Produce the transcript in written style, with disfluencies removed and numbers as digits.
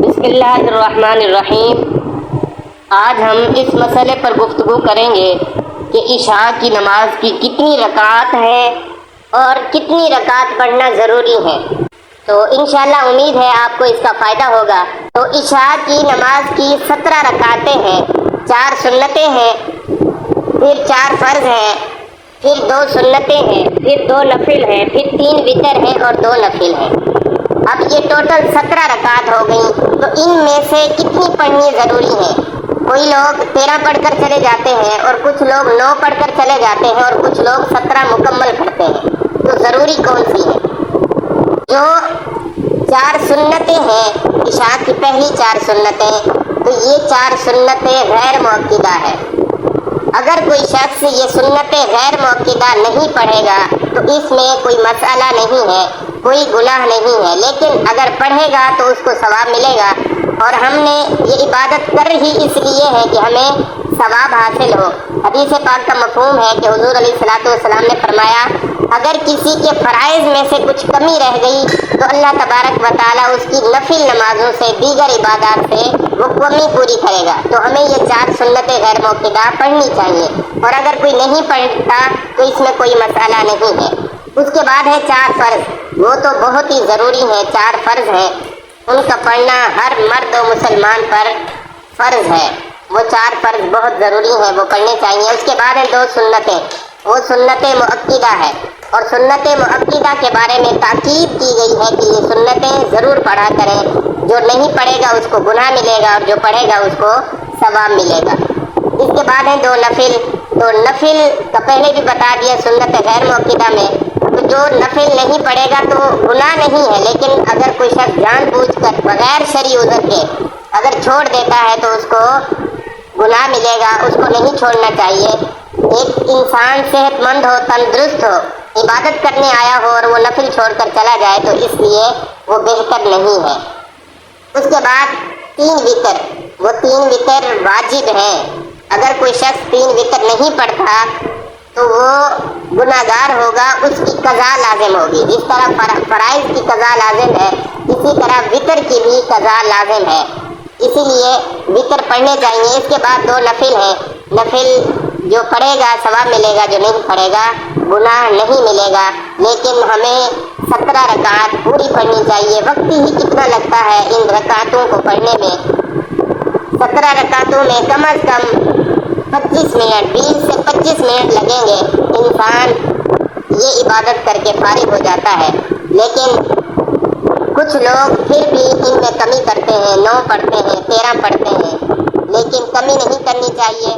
बिस्मिल्लाहिर्रहमानिर्रहीम। आज हम इस मसले पर गुफ्तगू करेंगे कि इशा की नमाज की कितनी रकात है और कितनी रकात पढ़ना ज़रूरी है। तो इंशाअल्लाह उम्मीद है आपको इसका फ़ायदा होगा। तो इशा की नमाज की 17 रकातें हैं, 4 सुन्नतें हैं, फिर 4 फ़र्ज़ हैं, फिर 2 सुन्नतें हैं, फिर 2 नफिल हैं, फिर 3 वितर हैं और 2 नफिल हैं। अब ये टोटल 17 रकात हो गई। तो इनमें से कितनी पढ़नी ज़रूरी है? कोई लोग 13 पढ़कर चले जाते हैं और कुछ लोग 9 पढ़कर चले जाते हैं और कुछ लोग 17 मुकम्मल पढ़ते हैं। तो ज़रूरी कौन सी है? जो 4 सुन्नतें हैं, इशा की पहली 4 सुन्नतें, तो ये 4 सुन्नतें गैर मुअक्किदा है। अगर कोई शख्स ये सुन्नतें गैर मुअक्किदा नहीं पढ़ेगा तो इसमें कोई मसला नहीं है, कोई गुनाह नहीं है। लेकिन अगर पढ़ेगा तो उसको सवाब मिलेगा। और हमने ये इबादत कर ही इसलिए है कि हमें सवाब हासिल हो। हदीस पाक का मफ़हूम है कि हुज़ूर अलैहिस्सलातु वस्सलाम ने फरमाया, अगर किसी के फ़राइज़ में से कुछ कमी रह गई तो अल्लाह तबारक व तआला उसकी नफिल नमाजों से, दीगर इबादत से वो कमी पूरी करेगा। तो हमें ये 4 सुन्नतें गैर मुअक्किदा पढ़नी चाहिए। और अगर कोई नहीं पढ़ता तो इसमें कोई मसला नहीं है। उसके बाद है 4 फ़र्ज़। वो तो बहुत ही ज़रूरी है। 4 फ़र्ज़ हैं, उनका पढ़ना हर मर्द और मुसलमान पर फ़र्ज़ है। वो 4 फ़र्ज़ बहुत ज़रूरी हैं, वो पढ़ने चाहिए। उसके बाद है 2 सुन्नतें। वो सुन्नतें मुअक्किदा है और सुन्नतें मुअक्किदा के बारे में ताकीद की गई है कि ये सुन्नतें ज़रूर पढ़ा करें। जो नहीं पढ़ेगा उसको गुनाह मिलेगा और जो पढ़ेगा उसको सवाब मिलेगा। इसके बाद है 2 नफिल। तो नफिल का पहले भी बता दिया, सुन्नत गैर मुअक्किदा में तो जो नफिल नहीं पढ़ेगा तो गुनाह नहीं है। लेकिन अगर कोई शख्स जानबूझकर बगैर शरई उज़र के अगर छोड़ देता है तो उसको गुनाह मिलेगा, उसको नहीं छोड़ना चाहिए। एक इंसान सेहतमंद हो, तंदुरुस्त हो, इबादत करने आया हो और वो नफिल छोड़कर चला जाए तो इसलिए वो बेहतर नहीं है। उसके बाद 3 वितर। वो 3 वितर वाजिब हैं। अगर कोई शख्स 3 वितर नहीं पढ़ता तो वो गुनाहगार होगा, उसकी कज़ा लाजिम होगी। जिस तरह फ़राइज़ की कज़ा लाजिम है, इसी तरह वितर की भी कज़ा लाजिम है। इसीलिए वितर पढ़ने चाहिए। इसके बाद 2 नफिल हैं। नफिल जो पढ़ेगा सवाब मिलेगा, जो नहीं पढ़ेगा गुनाह नहीं मिलेगा। लेकिन हमें 17 रकात पूरी पढ़नी चाहिए। वक्त ही कितना लगता है इन रकातों को पढ़ने में? 17 रकातों में कम अज़ कम 25 मिनट, 20 से 25 मिनट लगेंगे। इंसान ये इबादत करके फारिग हो जाता है। लेकिन कुछ लोग फिर भी इनमें कमी करते हैं, 9 पढ़ते हैं, 13 पढ़ते हैं। लेकिन कमी नहीं करनी चाहिए।